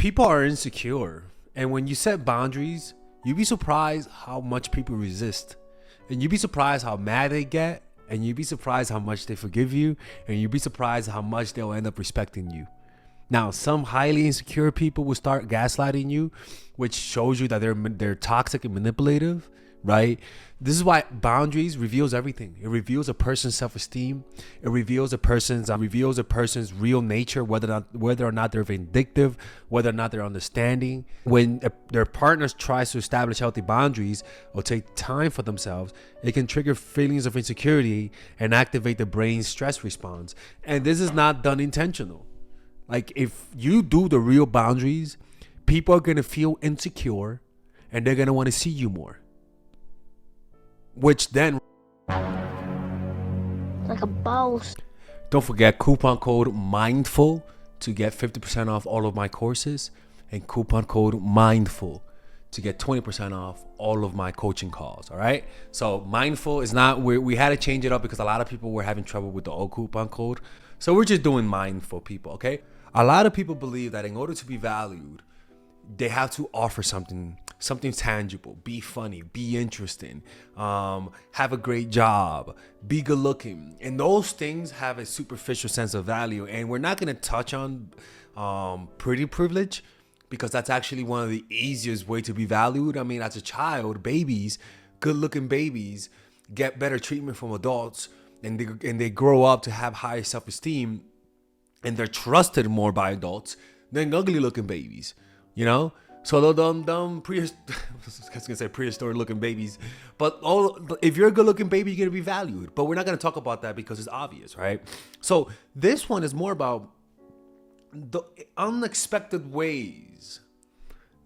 People are insecure, and when you set boundaries, you'd be surprised how much people resist, and you'd be surprised how mad they get, and you'd be surprised how much they forgive you, and you'd be surprised how much they'll end up respecting you. Now, some highly insecure people will start gaslighting you, which shows you that they're toxic and manipulative, right? This is why boundaries reveals everything. It reveals a person's self-esteem. It reveals a person's real nature, whether or not they're vindictive, whether or not they're understanding. When their partner tries to establish healthy boundaries or take time for themselves, it can trigger feelings of insecurity and activate the brain's stress response. And this is not done intentional. Like, if you do the real boundaries, people are going to feel insecure and they're going to want to see you more. Which then, like a boss. Don't forget coupon code MINDFUL to get 50% off all of my courses, and coupon code MINDFUL to get 20% off all of my coaching calls. All right. So MINDFUL is not, we had to change it up because a lot of people were having trouble with the old coupon code. So we're just doing MINDFUL, people. Okay. A lot of people believe that in order to be valued, they have to offer something tangible, be funny, be interesting, have a great job, be good looking. And those things have a superficial sense of value. And we're not going to touch on pretty privilege, because that's actually one of the easiest way to be valued. I mean, as a child, good looking babies get better treatment from adults, and they grow up to have higher self-esteem, and they're trusted more by adults than ugly looking babies, you know? So the prehistoric looking babies, but if you're a good looking baby, you're gonna be valued. But we're not gonna talk about that because it's obvious, right? So this one is more about the unexpected ways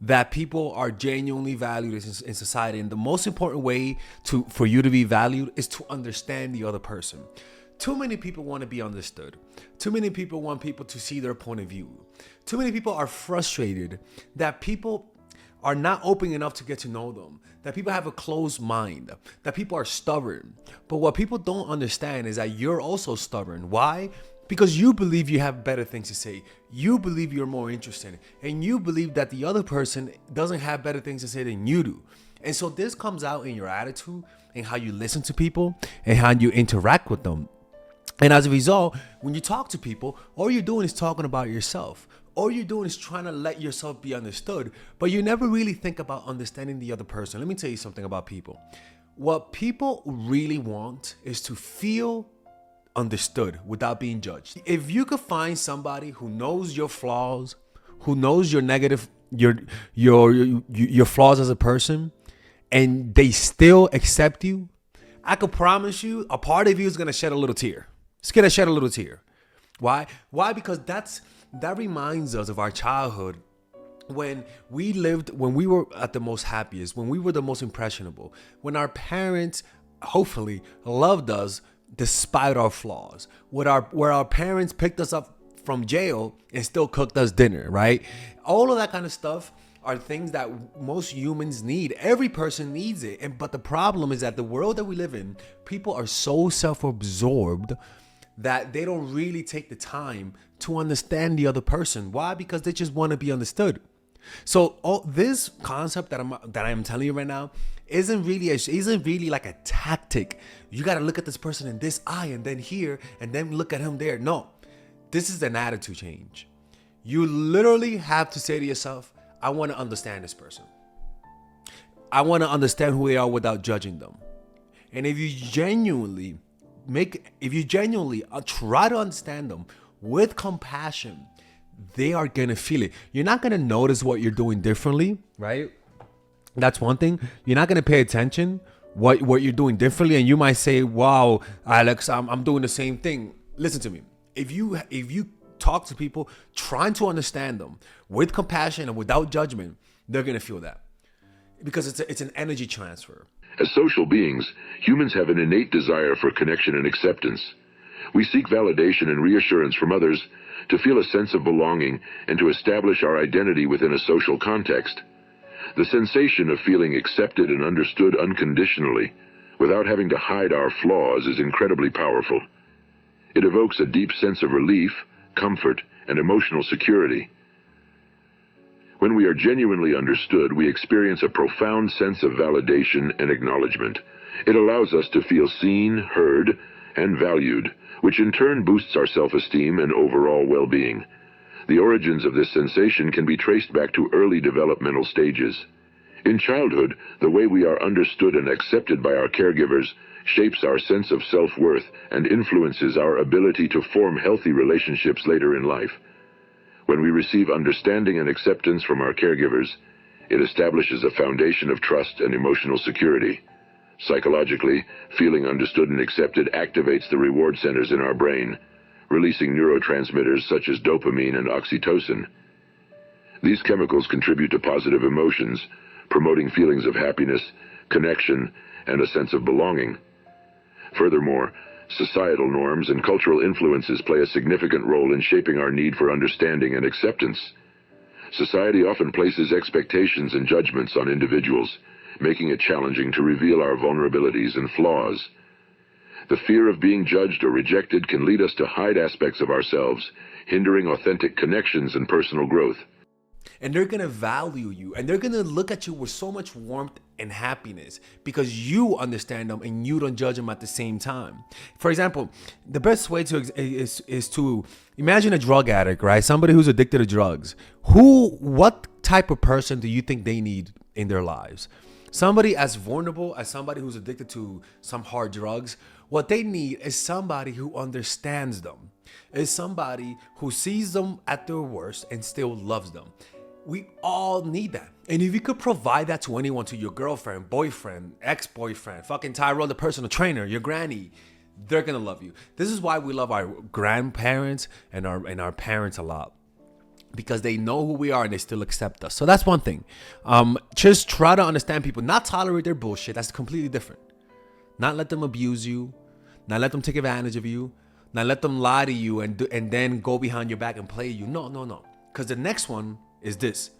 that people are genuinely valued in society. And the most important way for you to be valued is to understand the other person. Too many people want to be understood. Too many people want people to see their point of view. Too many people are frustrated that people are not open enough to get to know them, that people have a closed mind, that people are stubborn. But what people don't understand is that you're also stubborn. Why? Because you believe you have better things to say. You believe you're more interesting. And you believe that the other person doesn't have better things to say than you do. And so this comes out in your attitude and how you listen to people and how you interact with them. And as a result, when you talk to people, all you're doing is talking about yourself. All you're doing is trying to let yourself be understood, but you never really think about understanding the other person. Let me tell you something about people. What people really want is to feel understood without being judged. If you could find somebody who knows your flaws, who knows your negative, your flaws as a person, and they still accept you, I could promise you a part of you is gonna shed a little tear. It's gonna shed a little tear. Why? Because that reminds us of our childhood, when we were at the most happiest, when we were the most impressionable, when our parents hopefully loved us despite our flaws, where our parents picked us up from jail and still cooked us dinner, right? All of that kind of stuff are things that most humans need. Every person needs it. But the problem is that the world that we live in, people are so self-absorbed that they don't really take the time to understand the other person. Why? Because they just want to be understood. So this concept that I'm telling you right now isn't really like a tactic. You got to look at this person in this eye and then here and then look at him there. No, this is an attitude change. You literally have to say to yourself, I want to understand this person. I want to understand who they are without judging them. And if you genuinely try to understand them with compassion, they are going to feel it. You're not going to notice what you're doing differently, right? That's one thing. You're not going to pay attention what you're doing differently. And you might say, wow, Alex, I'm doing the same thing. Listen to me. If you talk to people trying to understand them with compassion and without judgment, they're going to feel that, because it's an energy transfer. As social beings, humans have an innate desire for connection and acceptance. We seek validation and reassurance from others to feel a sense of belonging and to establish our identity within a social context. The sensation of feeling accepted and understood unconditionally, without having to hide our flaws, is incredibly powerful. It evokes a deep sense of relief, comfort, and emotional security. When we are genuinely understood, we experience a profound sense of validation and acknowledgement. It allows us to feel seen, heard, and valued, which in turn boosts our self-esteem and overall well-being. The origins of this sensation can be traced back to early developmental stages. In childhood, the way we are understood and accepted by our caregivers shapes our sense of self-worth and influences our ability to form healthy relationships later in life. When we receive understanding and acceptance from our caregivers, it establishes a foundation of trust and emotional security. Psychologically, feeling understood and accepted activates the reward centers in our brain, releasing neurotransmitters such as dopamine and oxytocin. These chemicals contribute to positive emotions, promoting feelings of happiness, connection, and a sense of belonging. Furthermore, societal norms and cultural influences play a significant role in shaping our need for understanding and acceptance. Society often places expectations and judgments on individuals, making it challenging to reveal our vulnerabilities and flaws. The fear of being judged or rejected can lead us to hide aspects of ourselves, hindering authentic connections and personal growth. And they're going to value you, and they're going to look at you with so much warmth and happiness because you understand them and you don't judge them at the same time. For example, the best way is to imagine a drug addict, right? Somebody who's addicted to drugs. What type of person do you think they need in their lives? Somebody as vulnerable as somebody who's addicted to some hard drugs. What they need is somebody who understands them, is somebody who sees them at their worst and still loves them. We all need that. And if you could provide that to anyone, to your girlfriend, boyfriend, ex-boyfriend, fucking Tyrone, the personal trainer, your granny, they're gonna love you. This is why we love our grandparents and our parents a lot, because they know who we are and they still accept us. So that's one thing. Just try to understand people, not tolerate their bullshit. That's completely different. Not let them abuse you, not let them take advantage of you, not let them lie to you and then go behind your back and play you. No. Because the next one is this: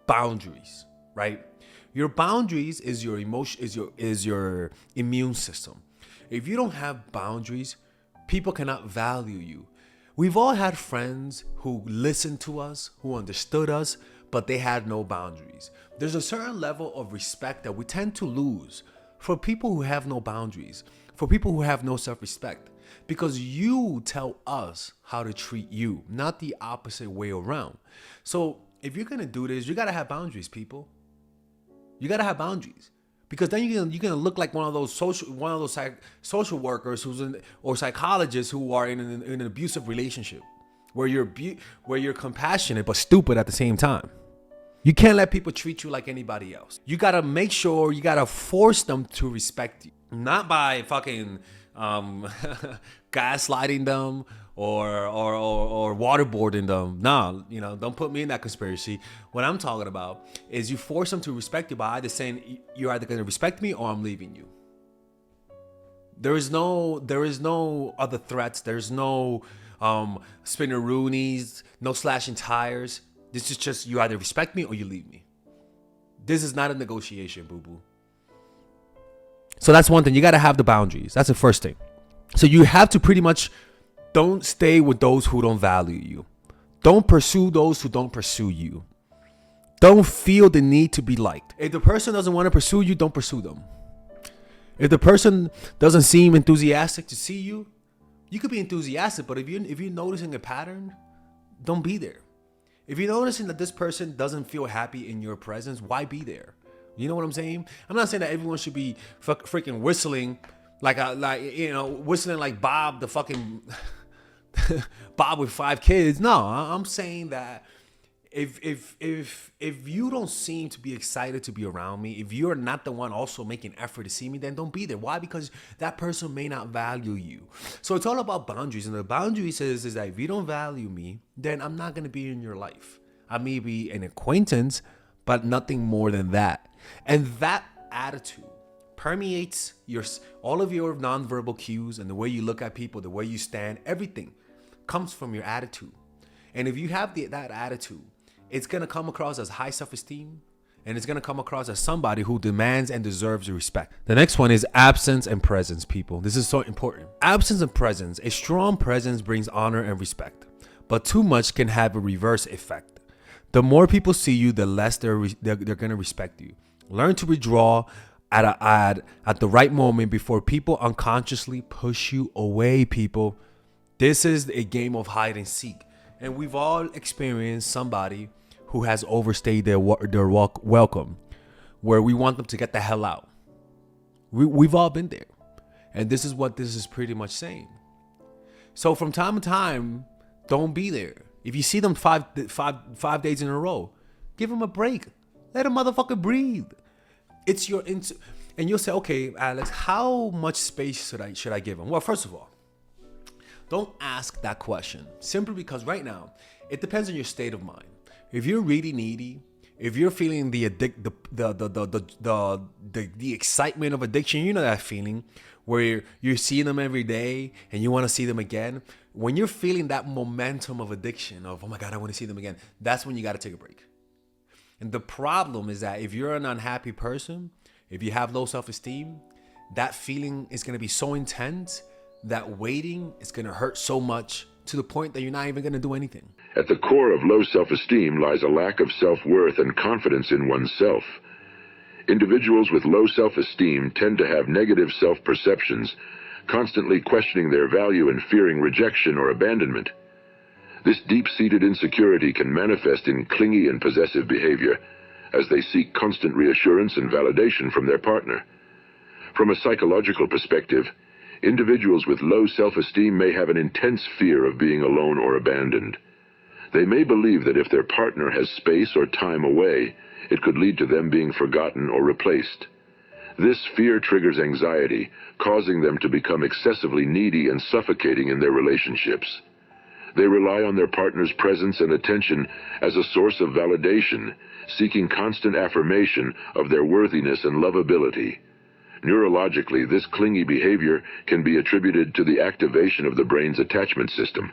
boundaries, right? Your boundaries is your emotion, is your immune system. If you don't have boundaries, people cannot value you. We've all had friends who listened to us, who understood us, but they had no boundaries. There's a certain level of respect that we tend to lose for people who have no boundaries, for people who have no self-respect, because you tell us how to treat you, not the opposite way around. So if you're gonna do this, you gotta have boundaries, people. You gotta have boundaries, because then you're gonna look like one of those social workers or psychologists who are in an abusive relationship, where you're compassionate but stupid at the same time. You can't let people treat you like anybody else. You gotta make sure, you gotta force them to respect you, not by fucking gaslighting them or waterboarding them. Nah, don't put me in that conspiracy. What I'm talking about is you force them to respect you by either saying you're either gonna respect me or I'm leaving you. There is no other threats. There's no spinneroonies, no slashing tires. This is just, you either respect me or you leave me. This is not a negotiation, boo-boo. So that's one thing. You got to have the boundaries. That's the first thing. So you have to pretty much don't stay with those who don't value you. Don't pursue those who don't pursue you. Don't feel the need to be liked. If the person doesn't want to pursue you, don't pursue them. If the person doesn't seem enthusiastic to see you, you could be enthusiastic, but if you're noticing a pattern, don't be there. If you're noticing that this person doesn't feel happy in your presence, why be there? You know what I'm saying? I'm not saying that everyone should be freaking whistling whistling like Bob, the fucking Bob with 5 kids. No, I'm saying that if you don't seem to be excited to be around me, if you're not the one also making effort to see me, then don't be there. Why? Because that person may not value you. So it's all about boundaries. And the boundary says is that if you don't value me, then I'm not going to be in your life. I may be an acquaintance, but nothing more than that. And that attitude permeates all of your nonverbal cues, and the way you look at people, the way you stand, everything comes from your attitude. And if you have that attitude, it's going to come across as high self-esteem, and it's going to come across as somebody who demands and deserves respect. The next one is absence and presence, people. This is so important. Absence and presence. A strong presence brings honor and respect, but too much can have a reverse effect. The more people see you, the less they're gonna respect you. Learn to withdraw at the right moment before people unconsciously push you away. People, this is a game of hide and seek, and we've all experienced somebody who has overstayed their welcome, where we want them to get the hell out. We've all been there, and this is what this is pretty much saying. So from time to time, don't be there. If you see them five days in a row, give them a break. Let a motherfucker breathe. It's your and you'll say, okay, Alex, how much space should I give them? Well, first of all, don't ask that question simply because right now it depends on your state of mind. If you're really needy, if you're feeling the excitement of addiction, you know that feeling where you're seeing them every day and you want to see them again. When you're feeling that momentum of addiction of, oh my God, I want to see them again, that's when you got to take a break. And the problem is that if you're an unhappy person, if you have low self-esteem, that feeling is going to be so intense that waiting is going to hurt so much to the point that you're not even going to do anything. At the core of low self-esteem lies a lack of self-worth and confidence in oneself. Individuals with low self-esteem tend to have negative self-perceptions, constantly questioning their value and fearing rejection or abandonment. This deep-seated insecurity can manifest in clingy and possessive behavior as they seek constant reassurance and validation from their partner. From a psychological perspective, individuals with low self-esteem may have an intense fear of being alone or abandoned. They may believe that if their partner has space or time away, it could lead to them being forgotten or replaced. This fear triggers anxiety, causing them to become excessively needy and suffocating in their relationships. They rely on their partner's presence and attention as a source of validation, seeking constant affirmation of their worthiness and lovability. Neurologically, this clingy behavior can be attributed to the activation of the brain's attachment system.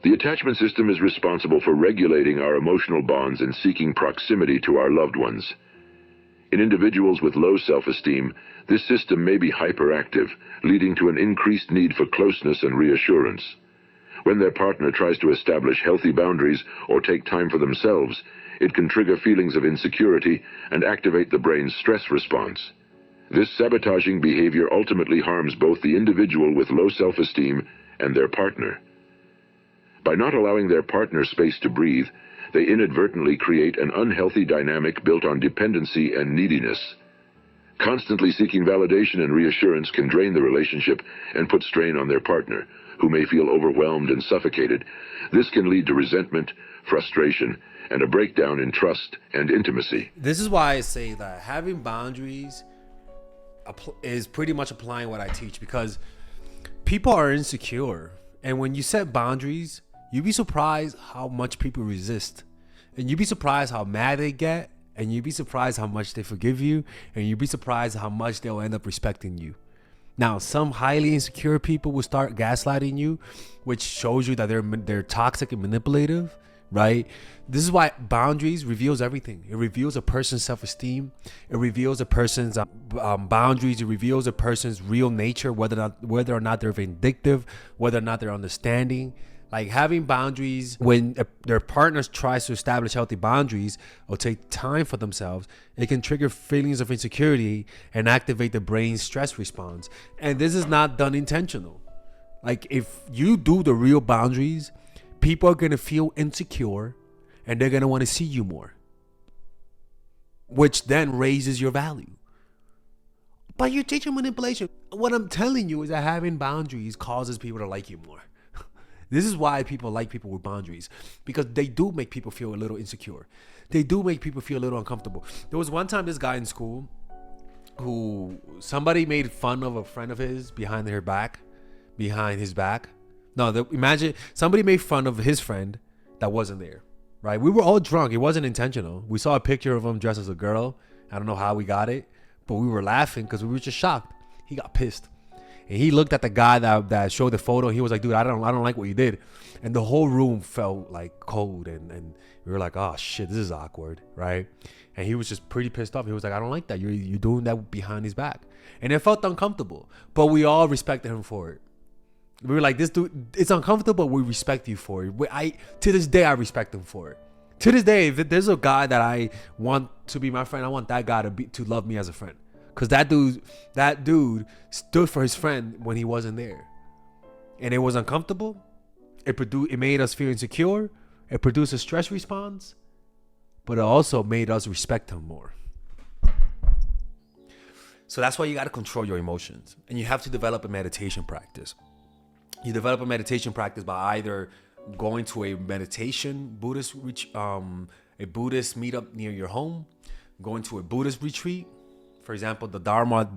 The attachment system is responsible for regulating our emotional bonds and seeking proximity to our loved ones. In individuals with low self-esteem, this system may be hyperactive, leading to an increased need for closeness and reassurance. When their partner tries to establish healthy boundaries or take time for themselves, it can trigger feelings of insecurity and activate the brain's stress response. This sabotaging behavior ultimately harms both the individual with low self-esteem and their partner. By not allowing their partner space to breathe, they inadvertently create an unhealthy dynamic built on dependency and neediness. Constantly seeking validation and reassurance can drain the relationship and put strain on their partner, who may feel overwhelmed and suffocated. This can lead to resentment, frustration, and a breakdown in trust and intimacy. This is why I say that having boundaries is pretty much applying what I teach, because people are insecure. And when you set boundaries, you'd be surprised how much people resist. And you'd be surprised how mad they get. And you'd be surprised how much they forgive you. And you'd be surprised how much they'll end up respecting you. Now, some highly insecure people will start gaslighting you, which shows you that they're toxic and manipulative, right? This is why boundaries reveals everything. It reveals a person's self-esteem. It reveals a person's boundaries. It reveals a person's real nature, whether or not they're vindictive, whether or not they're understanding. Like having boundaries, when their partner tries to establish healthy boundaries or take time for themselves, it can trigger feelings of insecurity and activate the brain's stress response. And this is not done intentional. Like if you do the real boundaries, people are going to feel insecure and they're going to want to see you more, which then raises your value. But you're teaching manipulation. What I'm telling you is that having boundaries causes people to like you more. This is why people like people with boundaries, because they do make people feel a little insecure. They do make people feel a little uncomfortable. There was one time this guy in school who somebody made fun of a friend of his behind his back. Imagine somebody made fun of his friend that wasn't there, right? We were all drunk. It wasn't intentional. We saw a picture of him dressed as a girl. I don't know how we got it, but we were laughing because we were just shocked. He got pissed. And he looked at the guy that showed the photo. And he was like, dude, I don't like what you did. And the whole room felt like cold. And we were like, oh, shit, this is awkward, right? And he was just pretty pissed off. He was like, I don't like that. You're doing that behind his back. And it felt uncomfortable. But we all respected him for it. We were like, this dude, it's uncomfortable, but we respect you for it. To this day, I respect him for it. To this day, if there's a guy that I want to be my friend, I want that guy to love me as a friend. Cause that dude stood for his friend when he wasn't there. And it was uncomfortable. It made us feel insecure. It produced a stress response. But it also made us respect him more. So that's why you got to control your emotions. And you have to develop a meditation practice. You develop a meditation practice by either going to a meditation Buddhist a Buddhist meetup near your home, going to a Buddhist retreat, for example, the Dharma,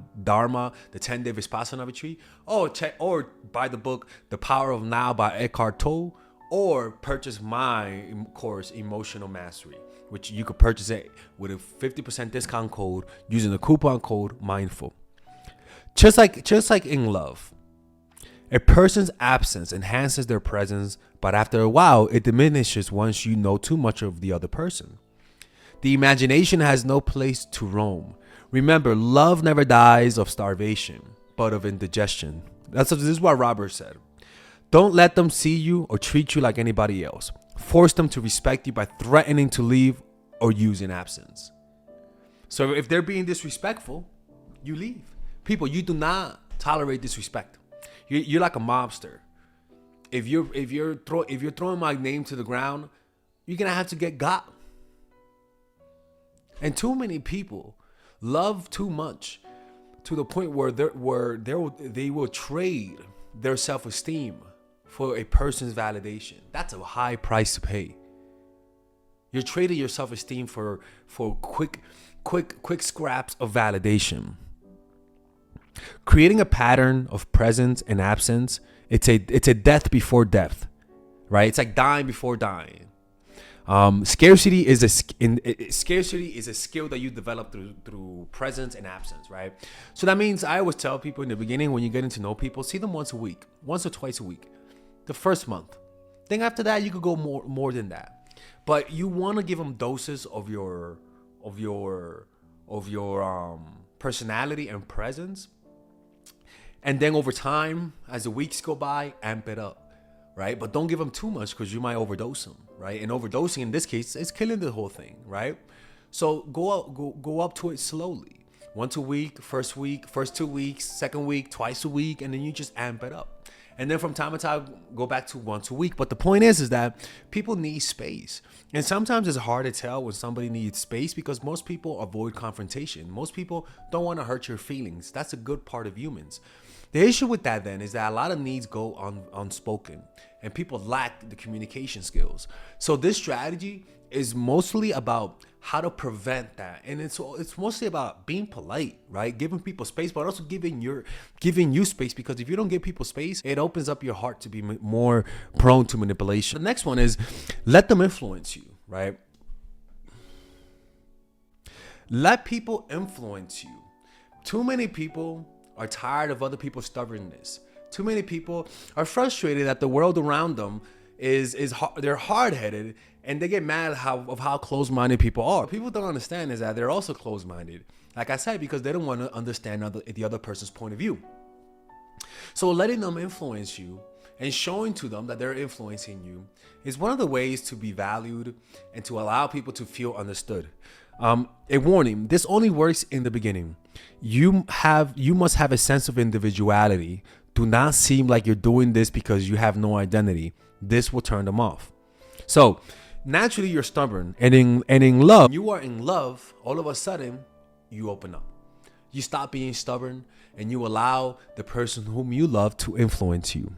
the 10-day Vipassana retreat, or buy the book The Power of Now by Eckhart Tolle, or purchase my course Emotional Mastery, which you could purchase it with a 50% discount code using the coupon code MINDFUL. Just like in love, a person's absence enhances their presence, but after a while, it diminishes once you know too much of the other person. The imagination has no place to roam. Remember, love never dies of starvation, but of indigestion. This is what Robert said. Don't let them see you or treat you like anybody else. Force them to respect you by threatening to leave or using absence. So if they're being disrespectful, you leave. People, you do not tolerate disrespect. You're like a mobster. If you're throwing my name to the ground, you're gonna have to get got. And too many people love too much to the point where they will trade their self-esteem for a person's validation. That's a high price to pay. You're trading your self-esteem for quick scraps of validation. Creating a pattern of presence and absence, it's a death before death, right? It's like dying before dying. Scarcity is a skill that you develop through presence and absence, right? So that means I always tell people in the beginning, when you're getting to know people, see them once or twice a week, the first month. Then after that, you could go more than that. But you want to give them doses of your personality and presence. And then over time, as the weeks go by, amp it up, right? But don't give them too much because you might overdose them, right? And overdosing in this case is killing the whole thing, right? So go up to it slowly. Once a week, first 2 weeks, second week, twice a week, and then you just amp it up. And then from time to time, go back to once a week. But the point is that people need space. And sometimes it's hard to tell when somebody needs space because most people avoid confrontation. Most people don't want to hurt your feelings. That's a good part of humans. The issue with that then is that a lot of needs go unspoken and people lack the communication skills. So this strategy is mostly about how to prevent that. And it's mostly about being polite, right? Giving people space, but also giving you space, because if you don't give people space, it opens up your heart to be more prone to manipulation. The next one is let them influence you, right? Let people influence you. Too many people are tired of other people's stubbornness. Too many people are frustrated that the world around them they're hard-headed, and they get mad of how closed-minded people are. What people don't understand is that they're also closed-minded. Like I said, because they don't want to understand the other person's point of view. So letting them influence you and showing to them that they're influencing you is one of the ways to be valued and to allow people to feel understood. A warning, this only works in the beginning. You must have a sense of individuality. Do not seem like you're doing this because you have no identity. This will turn them off. So naturally you're stubborn, and in love, when you are in love, all of a sudden you open up. You stop being stubborn and you allow the person whom you love to influence you,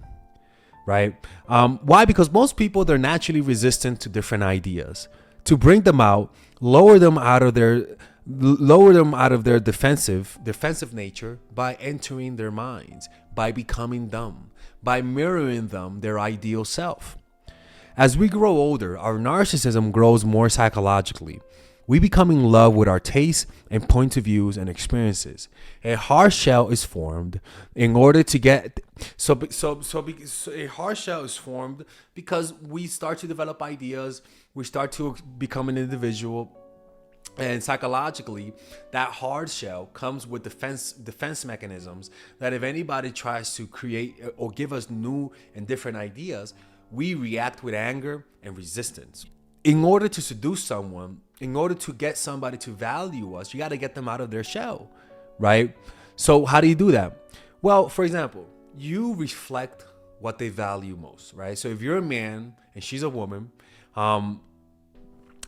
right? Why? Because most people, they're naturally resistant to different ideas. To bring them out, lower them out of their defensive nature by entering their minds, by becoming them, by mirroring them, their ideal self. As we grow older, our narcissism grows more psychologically. We become in love with our tastes and points of views and experiences. A hard shell is formed in order to get a hard shell is formed because we start to develop ideas. We start to become an individual. And psychologically, that hard shell comes with defense mechanisms that if anybody tries to create or give us new and different ideas, we react with anger and resistance. in order to seduce someone, in order to get somebody to value us, you got to get them out of their shell, right? So how do you do that? Well, for example, you reflect what they value most, right? So if you're a man and she's a woman,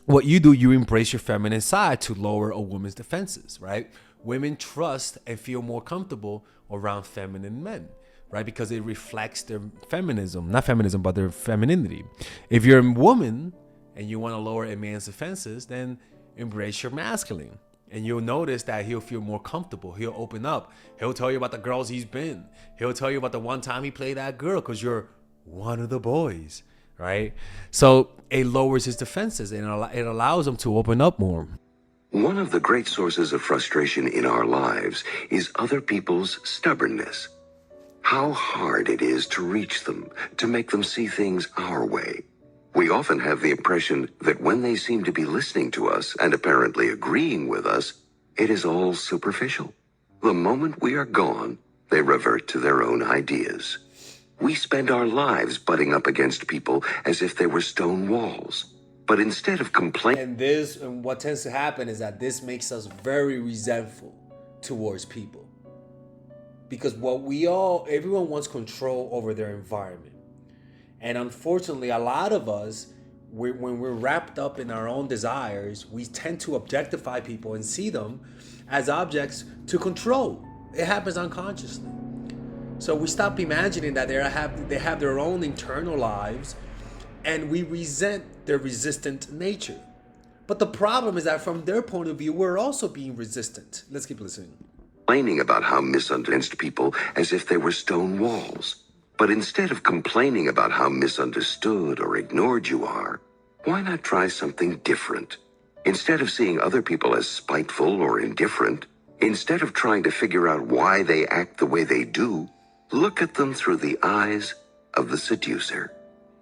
what you do, you embrace your feminine side to lower a woman's defenses, right? Women trust and feel more comfortable around feminine men, right? Because it reflects their feminism, not feminism, but their femininity. If you're a woman and you want to lower a man's defenses, then embrace your masculine. And you'll notice that he'll feel more comfortable. He'll open up. He'll tell you about the girls he's been. He'll tell you about the one time he played that girl because you're one of the boys, right? So it lowers his defenses and it allows him to open up more. One of the great sources of frustration in our lives is other people's stubbornness. How hard it is to reach them, to make them see things our way. We often have the impression that when they seem to be listening to us and apparently agreeing with us, it is all superficial. The moment we are gone, they revert to their own ideas. We spend our lives butting up against people as if they were stone walls. But instead of complaining... And what tends to happen is that this makes us very resentful towards people. Because everyone wants control over their environment. And unfortunately, a lot of us, when we're wrapped up in our own desires, we tend to objectify people and see them as objects to control. It happens unconsciously. So we stop imagining that they have their own internal lives, and we resent their resistant nature. But the problem is that from their point of view, we're also being resistant. Let's keep listening. Complaining about how misunderstood people as if they were stone walls. But instead of complaining about how misunderstood or ignored you are, why not try something different? Instead of seeing other people as spiteful or indifferent, instead of trying to figure out why they act the way they do, look at them through the eyes of the seducer.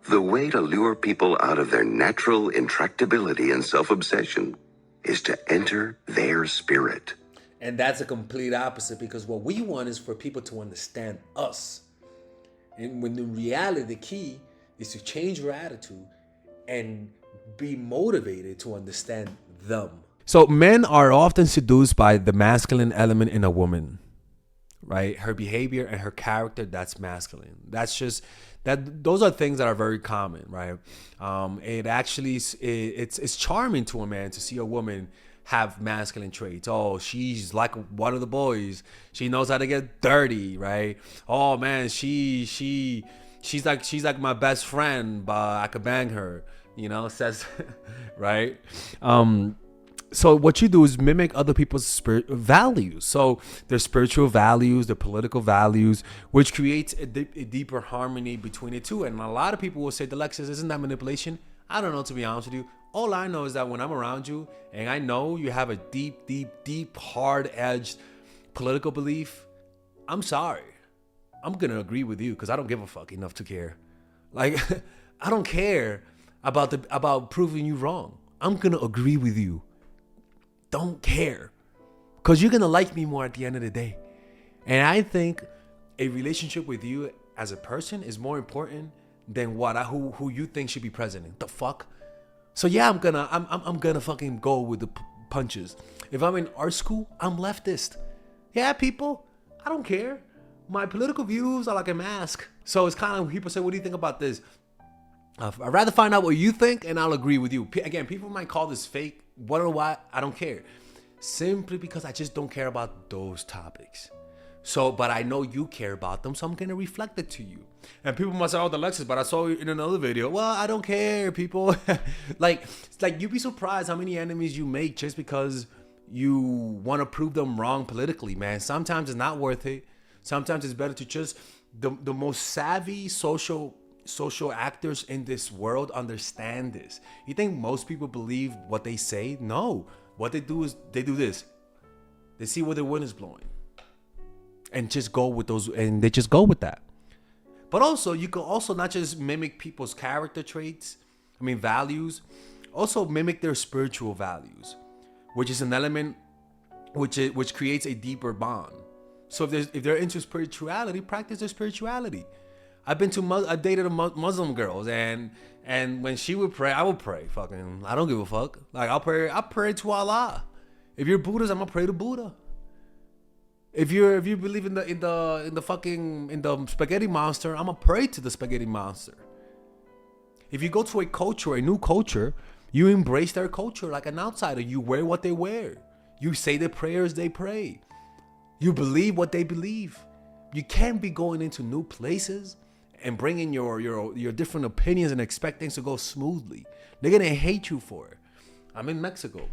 The way to lure people out of their natural intractability and self-obsession is to enter their spirit. And that's a complete opposite, because what we want is for people to understand us. And when in reality, the key is to change your attitude and be motivated to understand them. So men are often seduced by the masculine element in a woman, right? Her behavior and her character, that's masculine. Those are things that are very common, right? It's charming to a man to see a woman have masculine traits. Oh, she's like one of the boys. She knows how to get dirty, right? Oh man, she's like my best friend, but I could bang her, says right? So what you do is mimic other people's values. So their spiritual values, their political values, which creates a deeper harmony between the two. And a lot of people will say, Alexis, isn't that manipulation? I don't know, to be honest with you. All I know is that when I'm around you and I know you have a deep, hard-edged political belief, I'm sorry. I'm going to agree with you because I don't give a fuck enough to care. Like, I don't care about proving you wrong. I'm going to agree with you. Don't care. Because you're going to like me more at the end of the day. And I think a relationship with you as a person is more important than who you think should be president. The fuck? So yeah, I'm gonna fucking go with the punches. If I'm in art school, I'm leftist. Yeah, people, I don't care. My political views are like a mask. So it's kind of like people say, what do you think about this? I'd rather find out what you think and I'll agree with you. Again, people might call this fake. Wonder why? I don't care. Simply because I just don't care about those topics. So, but I know you care about them, so I'm going to reflect it to you. And people must say, oh, Alexis, but I saw you in another video. Well, I don't care, people. like you'd be surprised how many enemies you make just because you want to prove them wrong politically, man. Sometimes it's not worth it. Sometimes it's better to just, the most savvy social actors in this world understand this. You think most people believe what they say? No. What they do is they do this. They see where the wind is blowing. And just go with those, and they just go with that. But also, you can also not just mimic people's character traits, values, also mimic their spiritual values, which is an element which creates a deeper bond. So if they're into spirituality, practice their spirituality. I've dated Muslim girls, and when she would pray, I would pray. Fucking, I don't give a fuck. Like I pray to Allah. If you're Buddhist, I'm gonna pray to Buddha. If you believe in the spaghetti monster, I'm gonna pray to the spaghetti monster. If you go to a new culture, you embrace their culture like an outsider. You wear what they wear. You say the prayers they pray. You believe what they believe. You can't be going into new places and bringing your different opinions and expect things to go smoothly. They're gonna hate you for it. I'm in Mexico.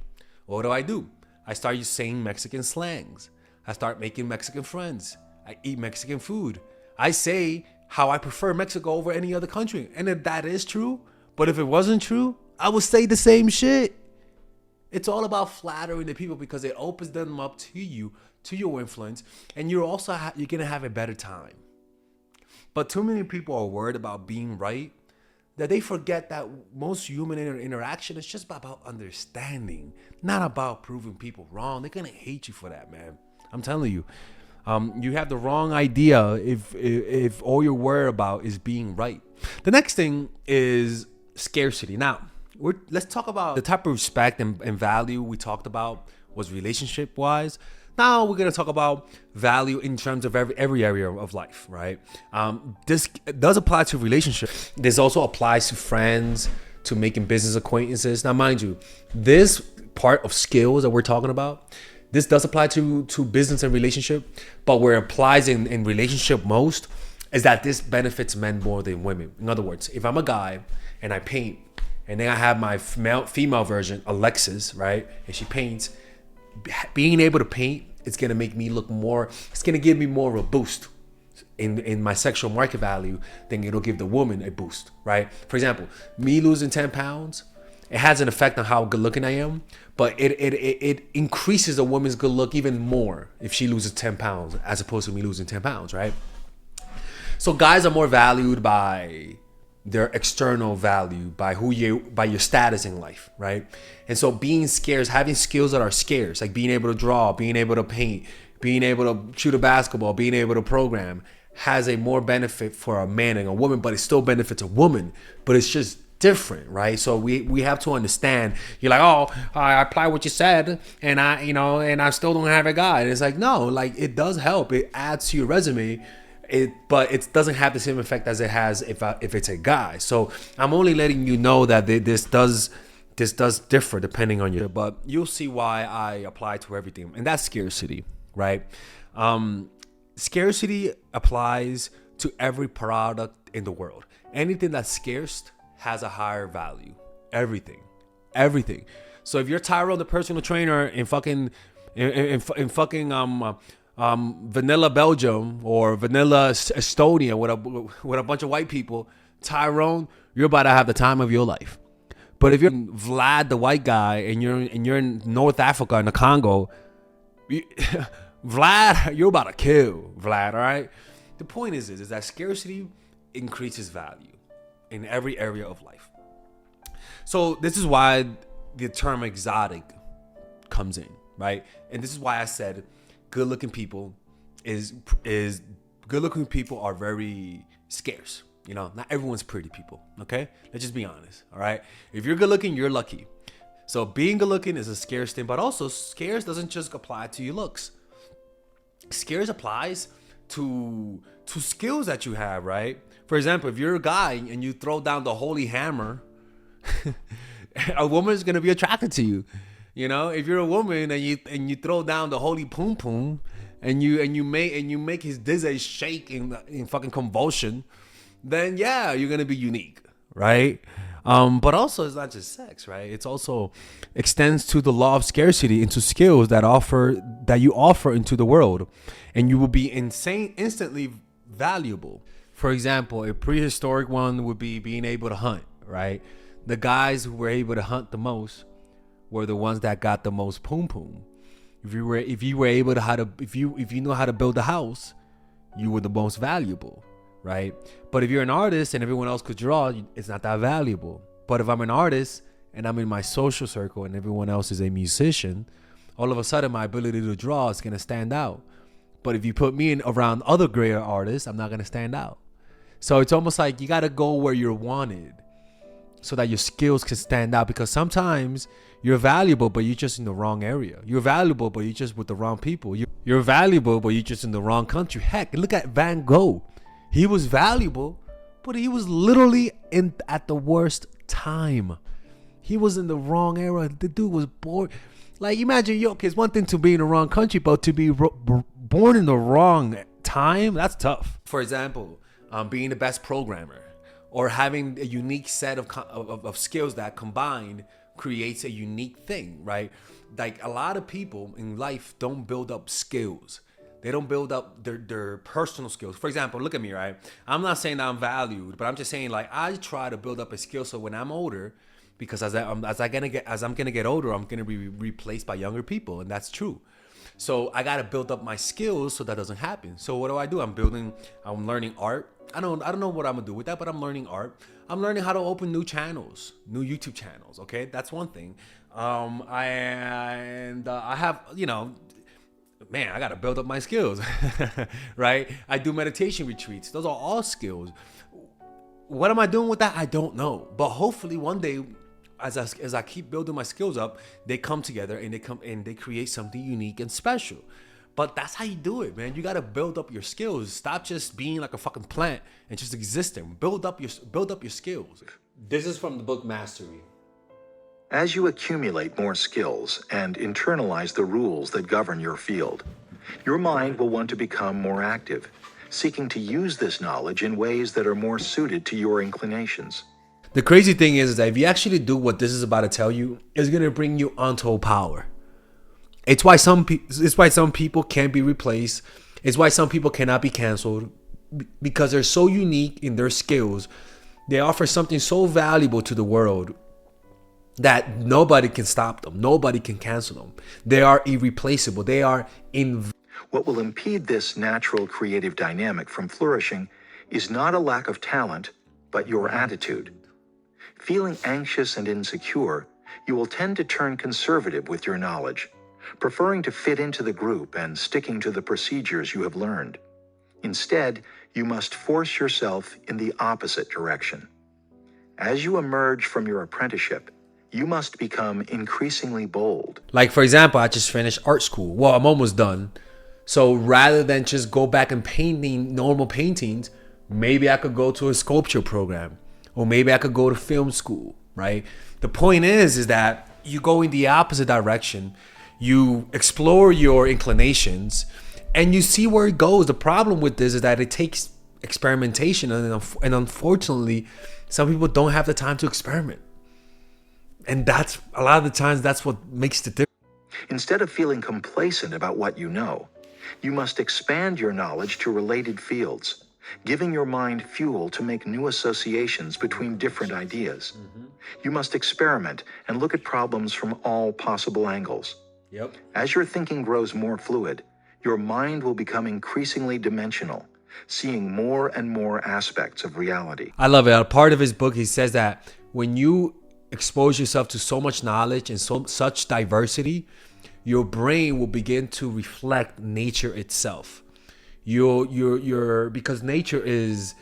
What do? I start saying Mexican slangs. I start making Mexican friends. I eat Mexican food. I say how I prefer Mexico over any other country. And if that is true, but if it wasn't true, I would say the same shit. It's all about flattering the people because it opens them up to you, to your influence, and you're gonna have a better time. But too many people are worried about being right that they forget that most human interaction is just about understanding, not about proving people wrong. They're gonna hate you for that, man. I'm telling you. You have the wrong idea if all you're worried about is being right. The next thing is scarcity. Now, let's talk about the type of respect and value we talked about was relationship-wise. Now we're gonna talk about value in terms of every area of life, right? This does apply to relationships. This also applies to friends, to making business acquaintances. Now, mind you, this part of skills that we're talking about, this does apply to business and relationship, but where it applies in relationship most is that this benefits men more than women. In other words, if I'm a guy and I paint, and then I have my female version, Alexis, right? And she paints, being able to paint is gonna make me look more, it's gonna give me more of a boost in my sexual market value than it'll give the woman a boost, right? For example, me losing 10 pounds, it has an effect on how good looking I am, but it increases a woman's good look even more if she loses 10 pounds as opposed to me losing 10 pounds, right? So guys are more valued by their external value, by your status in life, right? And so being scarce, having skills that are scarce, like being able to draw, being able to paint, being able to shoot a basketball, being able to program, has a more benefit for a man than a woman, but it still benefits a woman, but it's just different, right? So we have to understand. You're like, oh, I apply what you said, and I still don't have a guy. And it's like, no, like it does help. It adds to your resume. But it doesn't have the same effect as it has if it's a guy. So I'm only letting you know that this does differ depending on you. But you'll see why I apply to everything, and that's scarcity, right? Scarcity applies to every product in the world. Anything that's scarce has a higher value. Everything. So if you're Tyrone, the personal trainer in fucking Vanilla Belgium or Vanilla Estonia with a bunch of white people, Tyrone, you're about to have the time of your life. But if you're Vlad, the white guy, and you're in North Africa in the Congo, Vlad, you're about to kill Vlad. All right. The point is that scarcity increases value in every area of life. So this is why the term exotic comes in, right? And this is why I said good-looking people good-looking people are very scarce. You know, not everyone's pretty people. Okay, let's just be honest. All right, if you're good-looking, you're lucky. So being good-looking is a scarce thing, but also scarce doesn't just apply to your looks. Scarce applies to skills that you have, right? For example, if you're a guy and you throw down the holy hammer, a woman is gonna be attracted to you. You know, if you're a woman and you throw down the holy poom poom and you make his dizzy shake in fucking convulsion, then yeah, you're gonna be unique, right? But also it's not just sex, right? It's also extends to the law of scarcity into skills that you offer into the world, and you will be instantly valuable. For example, a prehistoric one would be being able to hunt, right? The guys who were able to hunt the most were the ones that got the most poom poom. If you know how to build a house, you were the most valuable, right? But if you're an artist and everyone else could draw, it's not that valuable. But if I'm an artist and I'm in my social circle and everyone else is a musician, all of a sudden my ability to draw is gonna stand out. But if you put me in around other greater artists, I'm not gonna stand out. So it's almost like you got to go where you're wanted so that your skills can stand out, because sometimes you're valuable, but you're just in the wrong area. You're valuable, but you're just with the wrong people. You're valuable, but you're just in the wrong country. Heck, look at Van Gogh. He was valuable, but he was literally at the worst time. He was in the wrong era. The dude was bored. Like, imagine, it's one thing to be in the wrong country, but to be born in the wrong time, that's tough. For example, being the best programmer, or having a unique set of skills that combined creates a unique thing, right? Like, a lot of people in life don't build up skills. They don't build up their personal skills. For example, look at me, right? I'm not saying that I'm valued, but I'm just saying, like, I try to build up a skill so when I'm older, because as I'm gonna get older, I'm gonna be replaced by younger people, and that's true. So I gotta build up my skills so that doesn't happen. So what do? I'm learning art. I don't know what I'm gonna do with that, but I'm learning art. I'm learning how to open new channels, new YouTube channels. Okay, that's one thing. I have, man, I gotta build up my skills, right? I do meditation retreats. Those are all skills. What am I doing with that? I don't know. But hopefully one day, as I keep building my skills up, they come together and they create something unique and special. But that's how you do it, man. You gotta build up your skills. Stop just being like a fucking plant and just existing. Build up your skills. This is from the book Mastery. As you accumulate more skills and internalize the rules that govern your field, your mind will want to become more active, seeking to use this knowledge in ways that are more suited to your inclinations. The crazy thing is that if you actually do what this is about to tell you, it's gonna bring you untold power. It's why some people can't be replaced. It's why some people cannot be canceled, because they're so unique in their skills. They offer something so valuable to the world that nobody can stop them. Nobody can cancel them. They are irreplaceable. They are What will impede this natural creative dynamic from flourishing is not a lack of talent, but your attitude. Feeling anxious and insecure, you will tend to turn conservative with your knowledge, preferring to fit into the group and sticking to the procedures you have learned. Instead, you must force yourself in the opposite direction. As you emerge from your apprenticeship, you must become increasingly bold. Like, for example, I just finished art school. Well, I'm almost done. So rather than just go back and painting normal paintings, maybe I could go to a sculpture program, or maybe I could go to film school, right? The point is that you go in the opposite direction. You explore your inclinations and you see where it goes. The problem with this is that it takes experimentation, and unfortunately, some people don't have the time to experiment. And that's a lot of the times that's what makes the difference. Instead of feeling complacent about what you know, you must expand your knowledge to related fields, giving your mind fuel to make new associations between different ideas. You must experiment and look at problems from all possible angles. Yep. As your thinking grows more fluid, your mind will become increasingly dimensional, seeing more and more aspects of reality. I love it. A part of his book, he says that when you expose yourself to so much knowledge and such diversity, your brain will begin to reflect nature itself. Because nature is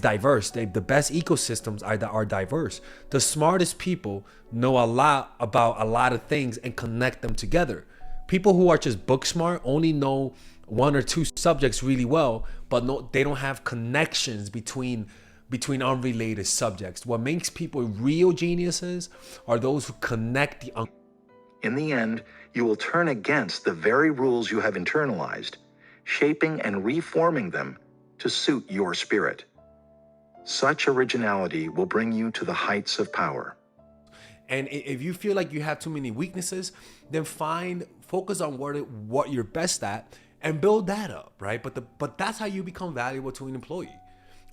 diverse. The best ecosystems are diverse. The smartest people know a lot about a lot of things and connect them together. People who are just book smart only know one or two subjects really well, but they don't have connections between unrelated subjects. What makes people real geniuses are those who connect the In the end, you will turn against the very rules you have internalized, shaping and reforming them to suit your spirit. Such originality will bring you to the heights of power. And if you feel like you have too many weaknesses, then focus on what you're best at and build that up, right? But that's how you become valuable to an employee.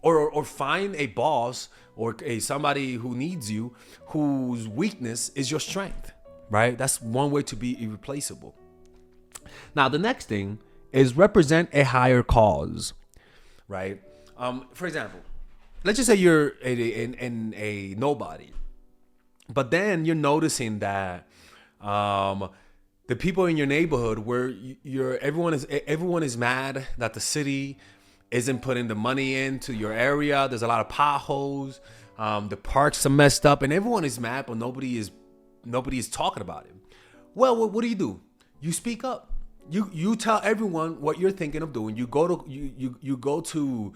Or find a boss or somebody who needs you, whose weakness is your strength, right? That's one way to be irreplaceable. Now, the next thing is represent a higher cause, right? For example, let's just say you're a nobody, but then you're noticing that the people in your neighborhood where everyone is mad that the city isn't putting the money into your area. There's a lot of potholes. The parks are messed up, and everyone is mad, but nobody is talking about it. Well, what do? You speak up. You tell everyone what you're thinking of doing. You go to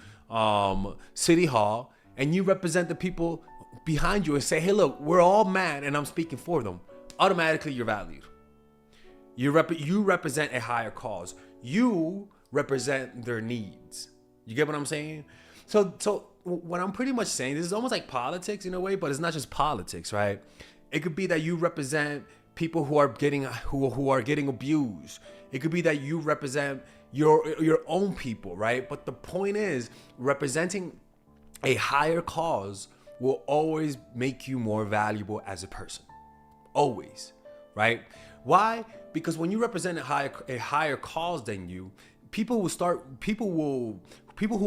City Hall, and you represent the people behind you and say, hey, look, we're all mad, and I'm speaking for them. Automatically, you're valued. You represent a higher cause. You represent their needs. You get what I'm saying? So what I'm pretty much saying, this is almost like politics in a way, but it's not just politics, right? It could be that you represent people who are getting abused. It could be that you represent your own people, right? But the point is, representing a higher cause will always make you more valuable as a person. Always, right? Why? Because when you represent a higher cause than you, people who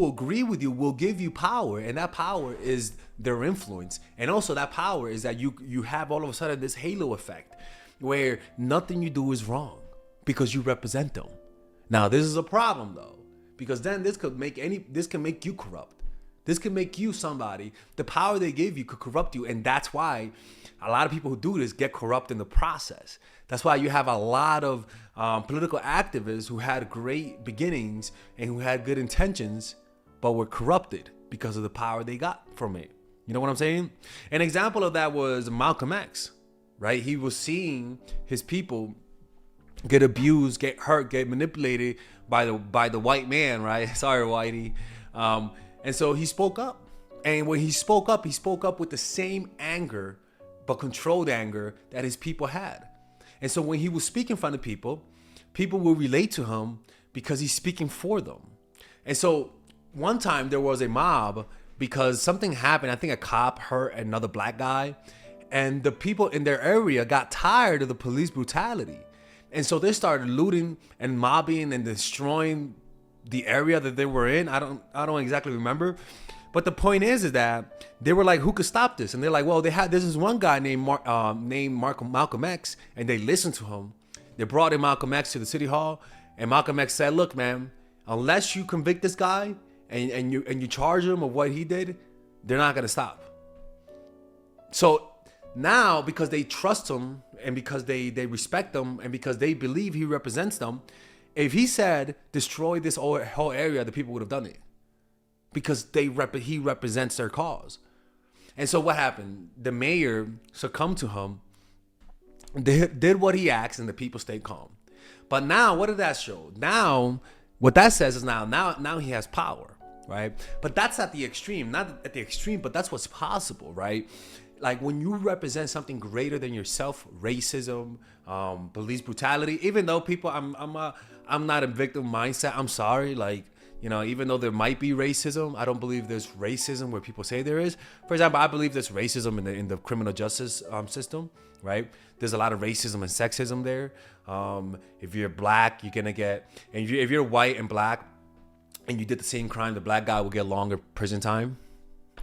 agree with you will give you power, and that power is their influence. And also that power is that you have all of a sudden this halo effect where nothing you do is wrong because you represent them. Now, this is a problem though, because then this can make you corrupt. This can make you somebody. The power they give you could corrupt you, and that's why a lot of people who do this get corrupt in the process. That's why you have a lot of political activists who had great beginnings and who had good intentions, but were corrupted because of the power they got from it. You know what I'm saying? An example of that was Malcolm X, right? He was seeing his people get abused, get hurt, get manipulated by the white man, right? Sorry, Whitey. And so he spoke up. And when he spoke up with the same anger, but controlled anger that his people had. And so when he was speaking in front of people, people will relate to him because he's speaking for them. And so one time there was a mob because something happened. I think a cop hurt another black guy, and the people in their area got tired of the police brutality. And so they started looting and mobbing and destroying the area that they were in. I don't exactly remember. But the point is that they were like, who could stop this? And they're like, well, this is one guy named Malcolm X, and they listened to him. They brought in Malcolm X to the city hall, and Malcolm X said, look, man, unless you convict this guy and you charge him of what he did, they're not gonna stop. So now, because they trust him and because they respect him and because they believe he represents them, if he said destroy this whole area, the people would have done it. Because he represents their cause. And so what happened? The mayor succumbed to him, did what he asked, and the people stayed calm. But now, what did that show? Now, what that says is now he has power, right? But that's at the extreme, not at the extreme, but that's what's possible, right? Like when you represent something greater than yourself, racism, police brutality, even though people, I'm not a victim mindset. I'm sorry, like, you know, even though there might be racism, I don't believe there's racism where people say there is. For example, I believe there's racism in the criminal justice system, right? There's a lot of racism and sexism there. If you're black, you're gonna get, and if you're white and black, and you did the same crime, the black guy will get longer prison time.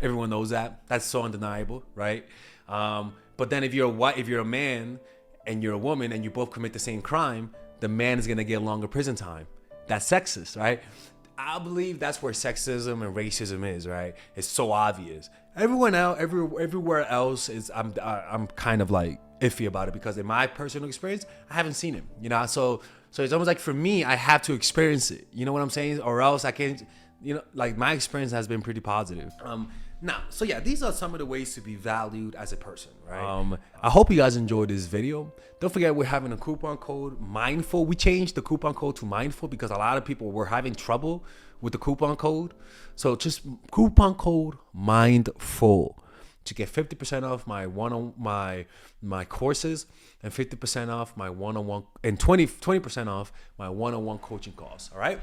Everyone knows that. That's so undeniable, right? But then if you're a man and you're a woman and you both commit the same crime, the man is gonna get longer prison time. That's sexist, right? I believe that's where sexism and racism is, right? It's so obvious. Everywhere else is I'm kind of like iffy about it because in my personal experience, I haven't seen it, you know? So it's almost like for me, I have to experience it. You know what I'm saying? Or else I can't, you know, like my experience has been pretty positive. Now, so yeah, these are some of the ways to be valued as a person, right? I hope you guys enjoyed this video. Don't forget we're having a coupon code Mindful. We changed the coupon code to Mindful because a lot of people were having trouble with the coupon code. So just coupon code Mindful to get 50% off my courses and 50% off my one-on-one and 20% off my one-on-one coaching calls. All right.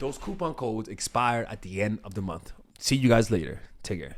Those coupon codes expire at the end of the month. See you guys later. Take care.